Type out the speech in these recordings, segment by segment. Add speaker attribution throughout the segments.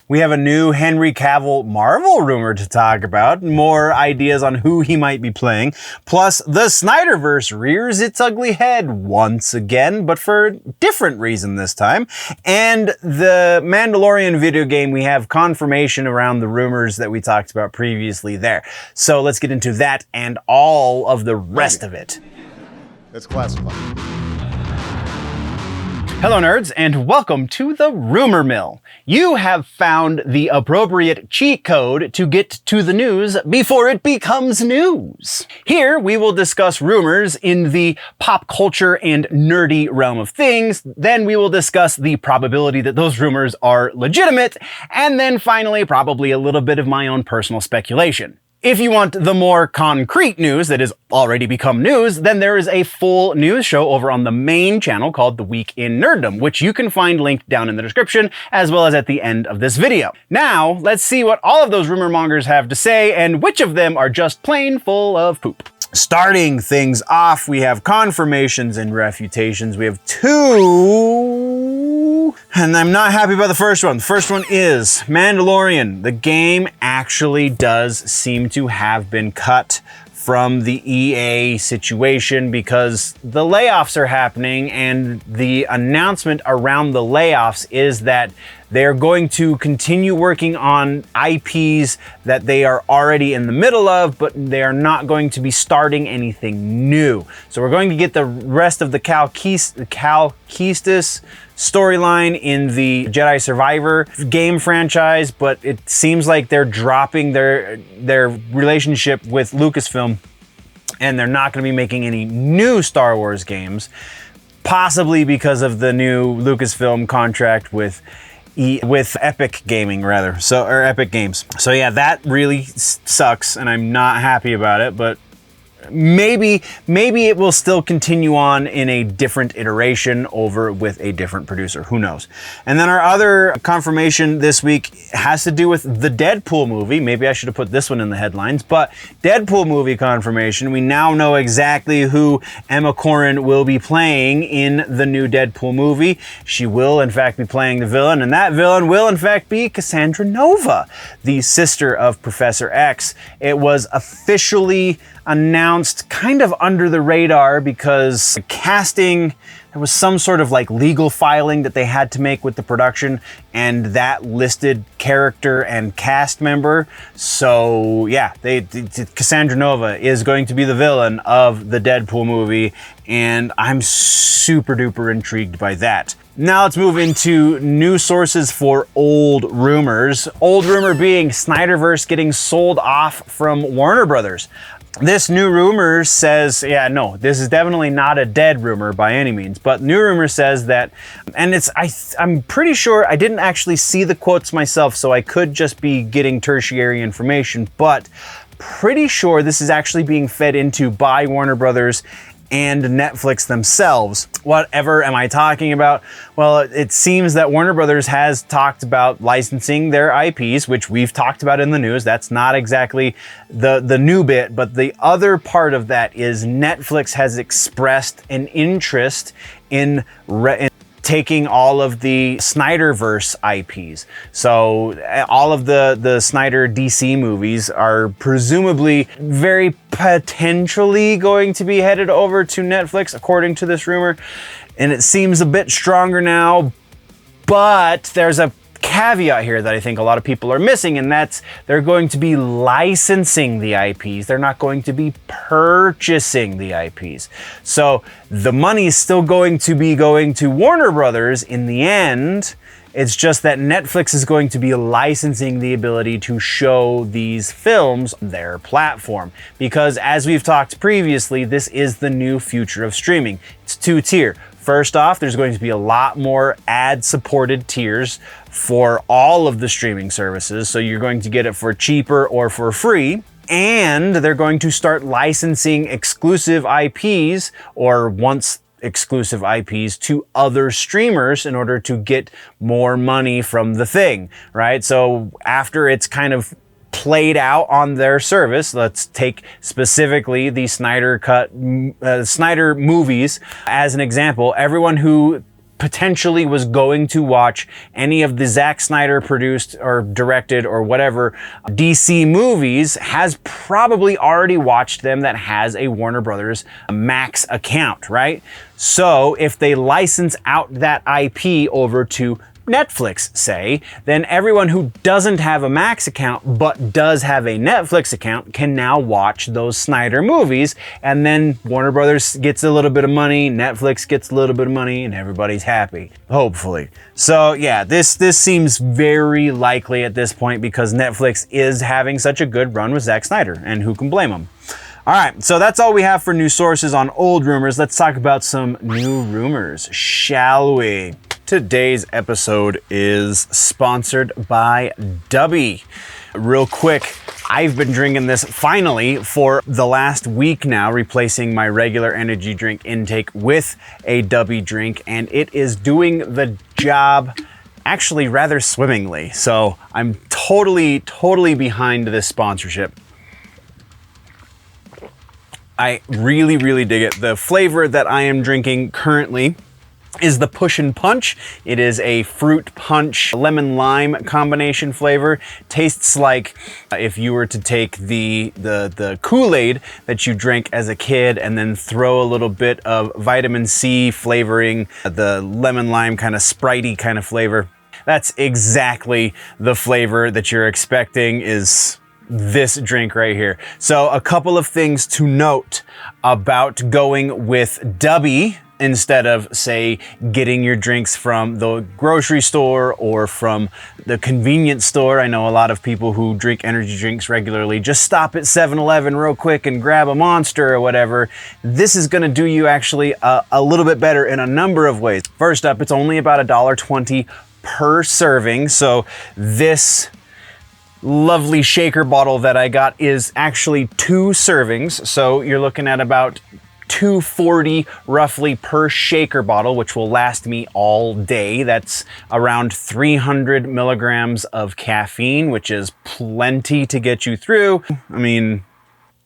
Speaker 1: We have a new Henry Cavill Marvel rumor to talk about, more ideas on who he might be playing, plus the Snyderverse rears its ugly head once again, but for a different reason this time, and the Mandalorian video game, we have confirmation around the rumors that we talked about previously there. So let's get into that and all of the rest of it.
Speaker 2: It's classified.
Speaker 1: Hello nerds, and welcome to the Rumor Mill. You have found the appropriate cheat code to get to the news before it becomes news. Here we will discuss rumors in the pop culture and nerdy realm of things, then we will discuss the probability that those rumors are legitimate, and then finally probably a little bit of my own personal speculation. If you want the more concrete news that has already become news, then there is a full news show over on the main channel called The Week in Nerddom, which you can find linked down in the description, as well as at the end of this video. Now, let's see what all of those rumor mongers have to say, and which of them are just plain full of poop. Starting things off, we have confirmations and refutations. We have two, and I'm not happy about the first one. The first one is Mandalorian. The game actually does seem to have been cut from the EA situation because the layoffs are happening, and the announcement around the layoffs is that they're going to continue working on IPs that they are already in the middle of, but they are not going to be starting anything new. So we're going to get the rest of the Cal Kestis storyline in the Jedi Survivor game franchise, but it seems like they're dropping their relationship with Lucasfilm, and they're not going to be making any new Star Wars games, possibly because of the new Lucasfilm contract with Epic Gaming, or Epic Games. So yeah, that really sucks, and I'm not happy about it, but maybe it will still continue on in a different iteration over with a different producer. Who knows? And then our other confirmation this week has to do with the Deadpool movie. Maybe I should have put this one in the headlines, but Deadpool movie confirmation. We now know exactly who Emma Corrin will be playing in the new Deadpool movie. She will, in fact, be playing the villain, and that villain will, in fact, be Cassandra Nova, the sister of Professor X. It was officially announced kind of under the radar because the casting, there was some sort of like legal filing that they had to make with the production, and that listed character and cast member. So yeah, Cassandra Nova is going to be the villain of the Deadpool movie, and I'm super duper intrigued by that. Now let's move into new sources for old rumors. Old rumor being Snyderverse getting sold off from Warner Brothers. This new rumor says, yeah, no, this is definitely not a dead rumor by any means, but new rumor says that, and I'm pretty sure, I didn't actually see the quotes myself, so I could just be getting tertiary information, but pretty sure this is actually being fed into by Warner Brothers and Netflix themselves. Whatever am I talking about? Well, it seems that Warner Brothers has talked about licensing their IPs, which we've talked about in the news. That's not exactly the new bit, but the other part of that is Netflix has expressed an interest in taking all of the Snyderverse IPs. So all of the Snyder DC movies are presumably very potentially going to be headed over to Netflix, according to this rumor. And it seems a bit stronger now, but there's a caveat here that I think a lot of people are missing, and that's they're going to be licensing the IPs. They're not going to be purchasing the IPs. So the money is still going to be going to Warner Brothers in the end. It's just that Netflix is going to be licensing the ability to show these films on their platform. Because as we've talked previously, this is the new future of streaming. It's two-tier. First off, there's going to be a lot more ad-supported tiers for all of the streaming services. So you're going to get it for cheaper or for free. And they're going to start licensing exclusive IPs or once exclusive IPs to other streamers in order to get more money from the thing, right? So after it's kind of played out on their service, let's take specifically the Snyder movies as an example. Everyone who potentially was going to watch any of the Zack Snyder produced or directed or whatever DC movies has probably already watched them that has a Warner Brothers Max account, right? So if they license out that IP over to Netflix, say, then everyone who doesn't have a Max account but does have a Netflix account can now watch those Snyder movies, and then Warner Brothers gets a little bit of money, Netflix gets a little bit of money, and everybody's happy, hopefully. So yeah, this seems very likely at this point because Netflix is having such a good run with Zack Snyder, and who can blame them? All right, so that's all we have for news sources on old rumors. Let's talk about some new rumors, shall we? Today's episode is sponsored by DUBBY. Real quick, I've been drinking this finally for the last week now, replacing my regular energy drink intake with a DUBBY drink, and it is doing the job actually rather swimmingly. So I'm totally behind this sponsorship. I really dig it. The flavor that I am drinking currently is the Push and Punch. It is a fruit punch lemon lime combination flavor. Tastes like if you were to take the Kool-Aid that you drank as a kid and then throw a little bit of vitamin C flavoring, the lemon lime kind of Spritey kind of flavor. That's exactly the flavor that you're expecting is this drink right here. So a couple of things to note about going with DUBBY instead of, say, getting your drinks from the grocery store or from the convenience store. I know a lot of people who drink energy drinks regularly just stop at 7-Eleven real quick and grab a Monster or whatever. This is gonna do you actually a little bit better in a number of ways. First up, it's only about $1.20 per serving. So this lovely shaker bottle that I got is actually 2 servings. So you're looking at about $2.40 roughly per shaker bottle, which will last me all day. That's around 300 milligrams of caffeine, which is plenty to get you through. I mean,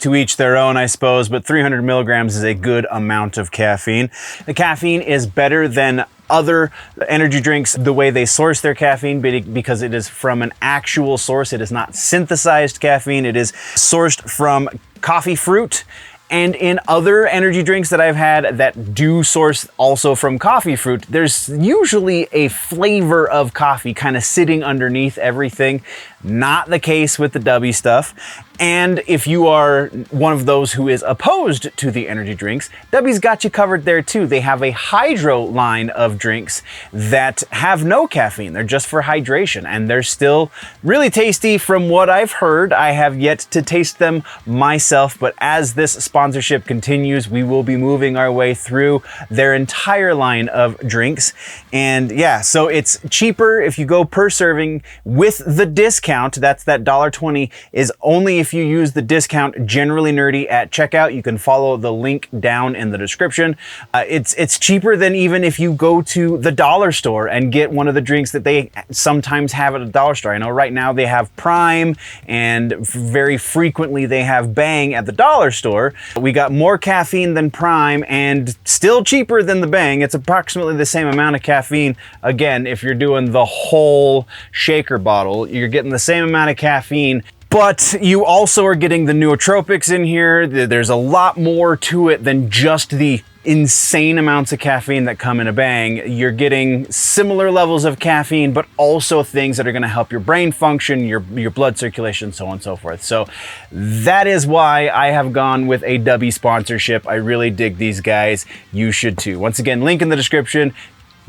Speaker 1: to each their own, I suppose, but 300 milligrams is a good amount of caffeine. The caffeine is better than other energy drinks, the way they source their caffeine, because it is from an actual source. It is not synthesized caffeine. It is sourced from coffee fruit. And in other energy drinks that I've had that do source also from coffee fruit, there's usually a flavor of coffee kind of sitting underneath everything. Not the case with the DUBBY stuff. And if you are one of those who is opposed to the energy drinks, DUBBY's got you covered there too. They have a hydro line of drinks that have no caffeine. They're just for hydration, and they're still really tasty from what I've heard. I have yet to taste them myself, but as this sponsorship continues, we will be moving our way through their entire line of drinks. And yeah, so it's cheaper if you go per serving with the discount. That's that $1.20 is only if you use the discount Generally Nerdy at checkout. You can follow the link down in the description. It's cheaper than even if you go to the dollar store and get one of the drinks that they sometimes have at a dollar store. I know right now they have Prime, and very frequently they have Bang at the dollar store. We got more caffeine than Prime and still cheaper than the Bang. It's approximately the same amount of caffeine. Again, if you're doing the whole shaker bottle, you're getting the same amount of caffeine, but you also are getting the nootropics in here. There's a lot more to it than just the insane amounts of caffeine that come in a Bang. You're getting similar levels of caffeine, but also things that are going to help your brain function, your blood circulation, so on and so forth. So that is why I have gone with a DUBBY sponsorship. I really dig these guys. You should too. Once again, link in the description.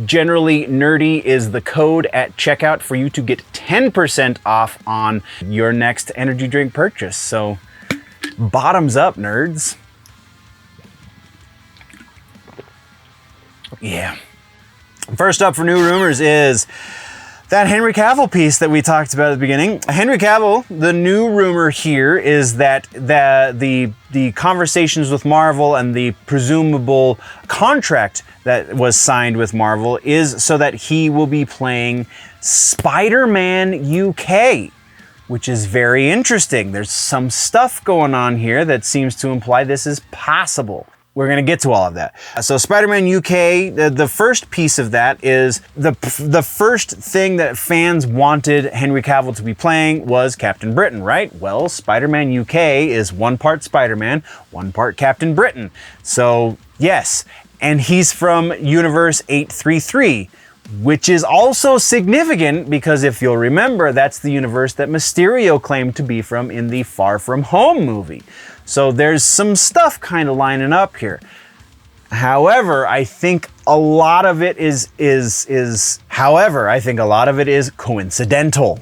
Speaker 1: Generally Nerdy is the code at checkout for you to get 10% off on your next energy drink purchase. So bottoms up, nerds. Yeah. First up for new rumors is that Henry Cavill piece that we talked about at the beginning. Henry Cavill, the new rumor here is that the conversations with Marvel and the presumable contract that was signed with Marvel is so that he will be playing Spider-Man UK, which is very interesting. There's some stuff going on here that seems to imply this is possible. we're going to get to all of that. So Spider-Man UK, the first piece of that is the first thing that fans wanted Henry Cavill to be playing was Captain Britain, right? Well, Spider-Man UK is one part Spider-Man, one part Captain Britain. So yes, and he's from Universe 833, which is also significant because if you'll remember, that's the universe that Mysterio claimed to be from in the Far From Home movie. So there's some stuff kind of lining up here. However, I think a lot of it is coincidental.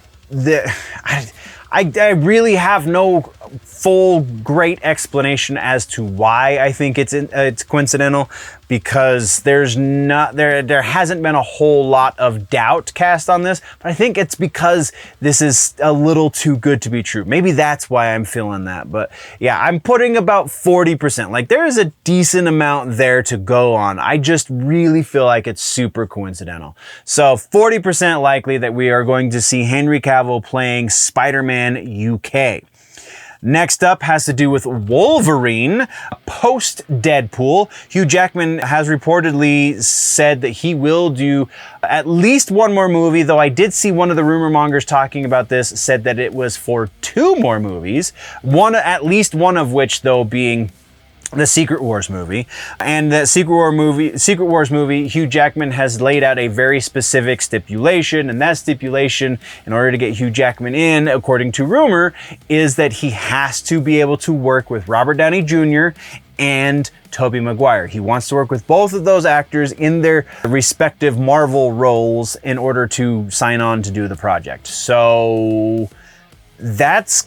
Speaker 1: I really have no full great explanation as to why I think it's coincidental, because there hasn't been a whole lot of doubt cast on this, but I think it's because this is a little too good to be true. Maybe that's why I'm feeling that. But yeah, I'm putting about 40%. Like, there is a decent amount there to go on. I just really feel like it's super coincidental. So 40% likely that we are going to see Henry Cavill playing Spider-Man UK. Next up has to do with Wolverine. Post-Deadpool, Hugh Jackman has reportedly said that he will do at least one more movie, though I did see one of the rumor mongers talking about this, said that it was for 2 more movies. At least one of which, though, being the Secret Wars movie. And the Secret Wars movie, Hugh Jackman has laid out a very specific stipulation, and that stipulation, in order to get Hugh Jackman in, according to rumor, is that he has to be able to work with Robert Downey Jr. and Tobey Maguire. He wants to work with both of those actors in their respective Marvel roles in order to sign on to do the project. So there's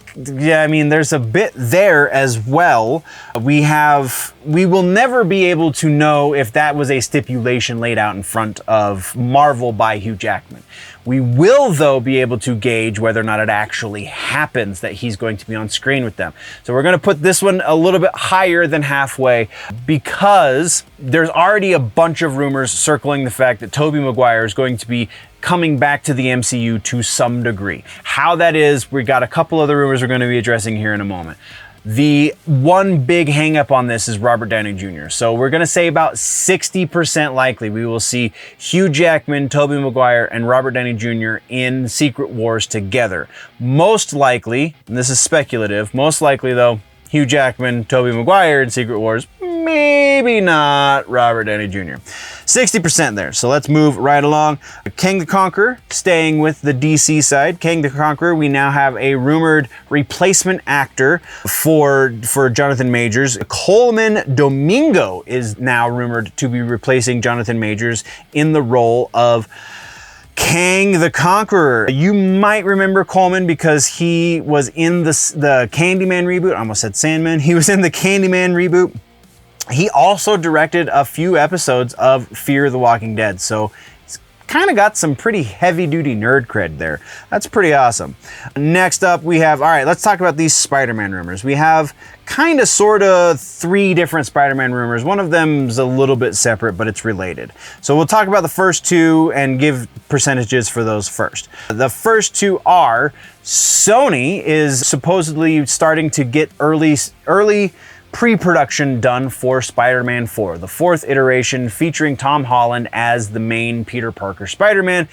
Speaker 1: a bit there as well. We will never be able to know if that was a stipulation laid out in front of Marvel by Hugh Jackman. We will, though, be able to gauge whether or not it actually happens that he's going to be on screen with them. So we're going to put this one a little bit higher than halfway, because there's already a bunch of rumors circling the fact that Tobey Maguire is going to be coming back to the MCU to some degree. How that is, we got a couple other rumors we're going to be addressing here in a moment. The one big hang up on this is Robert Downey Jr. So we're going to say about 60% likely we will see Hugh Jackman, Tobey Maguire, and Robert Downey Jr. in Secret Wars together. Most likely, and this is speculative, most likely though, Hugh Jackman, Tobey Maguire in Secret Wars, maybe not Robert Downey Jr. 60% there. So let's move right along. Kang the Conqueror, staying with the DC side. Kang the Conqueror, we now have a rumored replacement actor for Jonathan Majors. Coleman Domingo is now rumored to be replacing Jonathan Majors in the role of Kang the Conqueror. You might remember Coleman because he was in the Candyman reboot. I almost said Sandman. He was in the Candyman reboot. He also directed a few episodes of Fear the Walking Dead, so he's kind of got some pretty heavy-duty nerd cred there. That's pretty awesome. Next up, we have, all right, let's talk about these Spider-Man rumors. We have kind of, sort of, 3 different Spider-Man rumors. One of them's a little bit separate, but it's related. So we'll talk about the first 2 and give percentages for those first. The first 2 are Sony is supposedly starting to get early pre-production done for Spider-Man 4, the 4th iteration featuring Tom Holland as the main Peter Parker Spider-Man.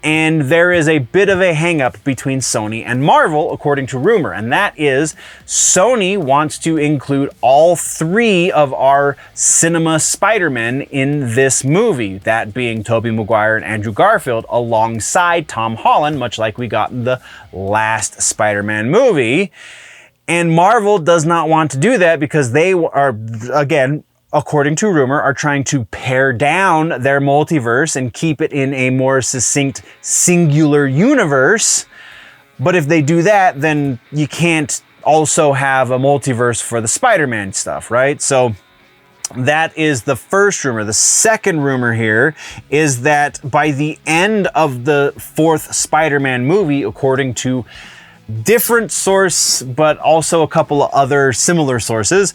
Speaker 1: And there is a bit of a hang-up between Sony and Marvel, according to rumor, and that is Sony wants to include all 3 of our cinema Spider-Men in this movie, that being Tobey Maguire and Andrew Garfield alongside Tom Holland, much like we got in the last Spider-Man movie. And Marvel does not want to do that because they are, again, according to rumor, are trying to pare down their multiverse and keep it in a more succinct, singular universe. But if they do that, then you can't also have a multiverse for the Spider-Man stuff, right? So that is the first rumor. The second rumor here is that by the end of the 4th Spider-Man movie, according to different source, but also a couple of other similar sources.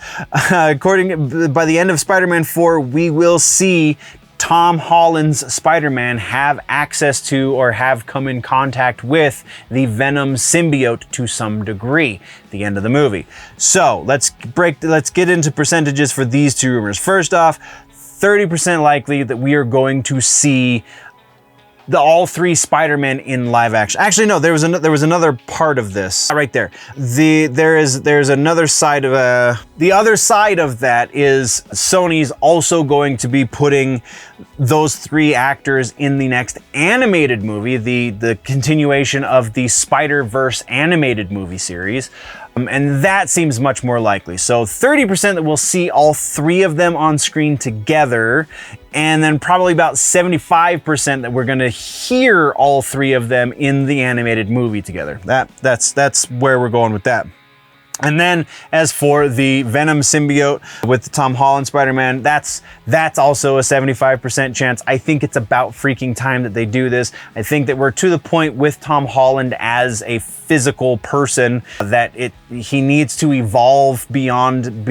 Speaker 1: By the end of Spider-Man 4, we will see Tom Holland's Spider-Man have access to or have come in contact with the Venom symbiote to some degree at the end of the movie. So let's get into percentages for these two rumors. First off, 30% likely that we are going to see all three Spider-Men in live action. Actually, no, there was another part of this right there. There's another side of the other side of that is Sony's also going to be putting those three actors in the next animated movie, the continuation of the Spider-Verse animated movie series. And that seems much more likely. So 30% that we'll see all three of them on screen together, and then probably about 75% that we're gonna hear all three of them in the animated movie together. That's where we're going with that. And then as for the Venom symbiote with the Tom Holland Spider-Man, that's also a 75% chance. I think it's about freaking time that they do this. I think that we're to the point with Tom Holland as a physical person that he needs to evolve beyond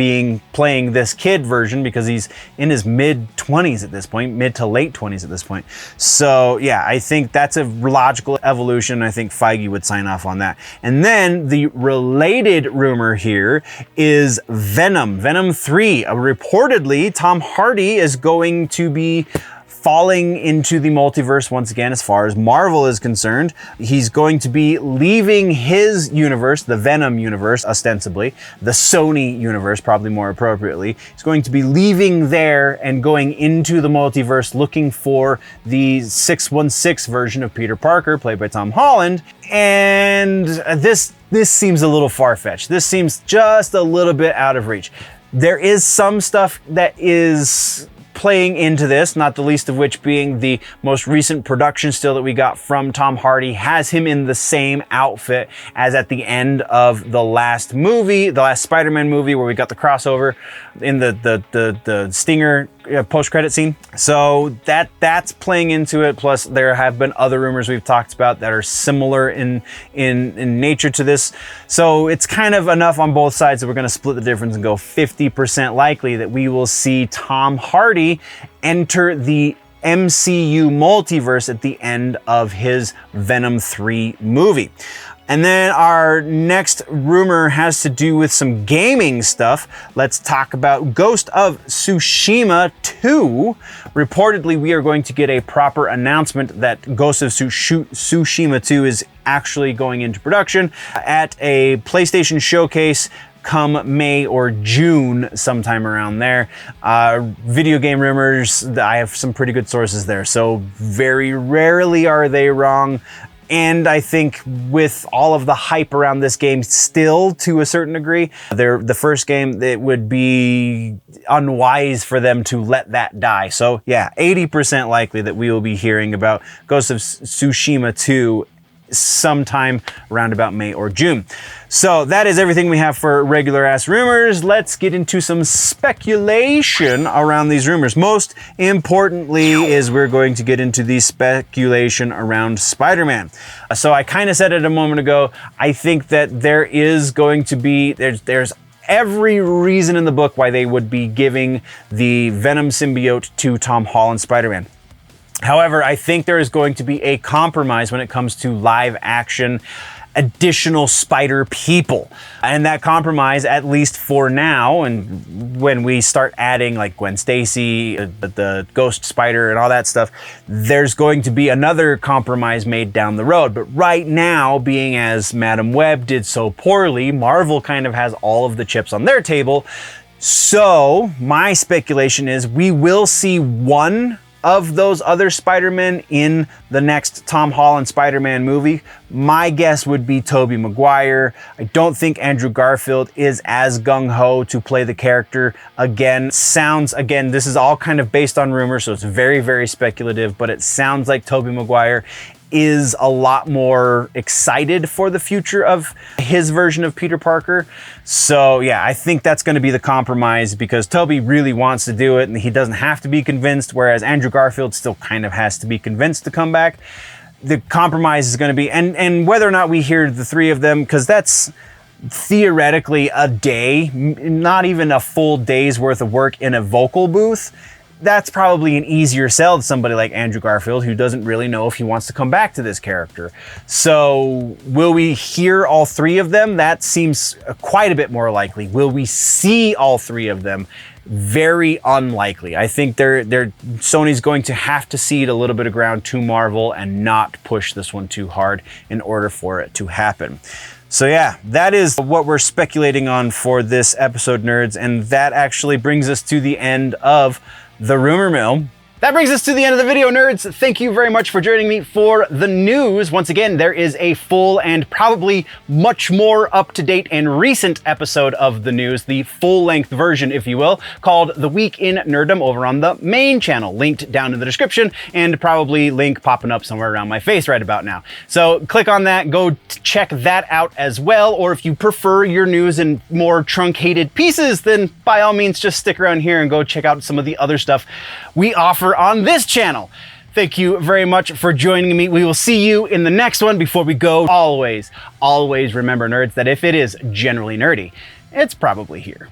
Speaker 1: playing this kid version, because he's in his mid-20s at this point, mid to late 20s at this point. So yeah, I think that's a logical evolution. I think Feige would sign off on that. And then the related rumor here is Venom 3. Reportedly, Tom Hardy is going to be falling into the multiverse once again as far as Marvel is concerned. He's going to be leaving his universe, the Venom universe, ostensibly, the Sony universe, probably more appropriately. He's going to be leaving there and going into the multiverse looking for the 616 version of Peter Parker, played by Tom Holland. And this seems a little far-fetched. This seems just a little bit out of reach. There is some stuff that is playing into this, not the least of which being the most recent production still that we got from Tom Hardy has him in the same outfit as at the end of the last movie, the last Spider-Man movie, where we got the crossover in the Stinger post-credit scene. So that's playing into it. Plus there have been other rumors we've talked about that are similar in nature to this. So it's kind of enough on both sides that we're going to split the difference and go 50% likely that we will see Tom Hardy enter the MCU multiverse at the end of his Venom 3 movie. And then our next rumor has to do with some gaming stuff. Let's talk about Ghost of Tsushima 2. Reportedly, we are going to get a proper announcement that Ghost of Tsushima 2 is actually going into production at a PlayStation showcase come May or June, sometime around there. Video game rumors, I have some pretty good sources there, so very rarely are they wrong. And I think with all of the hype around this game still to a certain degree, the first game, it would be unwise for them to let that die. So yeah, 80% likely that we will be hearing about Ghost of Tsushima 2 sometime around about May or June. So that is everything we have for regular ass rumors. Let's get into some speculation around these rumors. Most importantly is we're going to get into the speculation around Spider-Man. So I kind of said it a moment ago. I think that there is going to be, there's every reason in the book why they would be giving the Venom symbiote to Tom Holland Spider-Man. However, I think there is going to be a compromise when it comes to live action additional spider people. And that compromise, at least for now, and when we start adding like Gwen Stacy, the Ghost Spider and all that stuff, there's going to be another compromise made down the road. But right now, being as Madam Web did so poorly, Marvel kind of has all of the chips on their table. So my speculation is we will see one of those other Spider-Men in the next Tom Holland Spider-Man movie. My guess would be Tobey Maguire. I don't think Andrew Garfield is as gung-ho to play the character again. Again, this is all kind of based on rumors, so it's very, very speculative, but it sounds like Tobey Maguire is a lot more excited for the future of his version of Peter Parker. So yeah, I think that's going to be the compromise, because Tobey really wants to do it and he doesn't have to be convinced, whereas Andrew Garfield still kind of has to be convinced to come back. The compromise is going to be, and whether or not we hear the three of them, because that's theoretically a day, not even a full day's worth of work in a vocal booth. that's probably an easier sell to somebody like Andrew Garfield, who doesn't really know if he wants to come back to this character. So will we hear all three of them? That seems quite a bit more likely. Will we see all three of them? Very unlikely. I think Sony's going to have to cede a little bit of ground to Marvel and not push this one too hard in order for it to happen. So yeah, that is what we're speculating on for this episode, nerds, and that actually brings us to the end of the rumor mill. That brings us to the end of the video, nerds. Thank you very much for joining me for the news. Once again, there is a full and probably much more up-to-date and recent episode of the news, the full-length version, if you will, called The Week in Nerddom over on the main channel, linked down in the description, and probably link popping up somewhere around my face right about now. So click on that, go check that out as well, or if you prefer your news in more truncated pieces, then by all means just stick around here and go check out some of the other stuff we offer on this channel. Thank you very much for joining me. We will see you in the next one. Before we go, always remember, nerds, that if it is generally nerdy, it's probably here.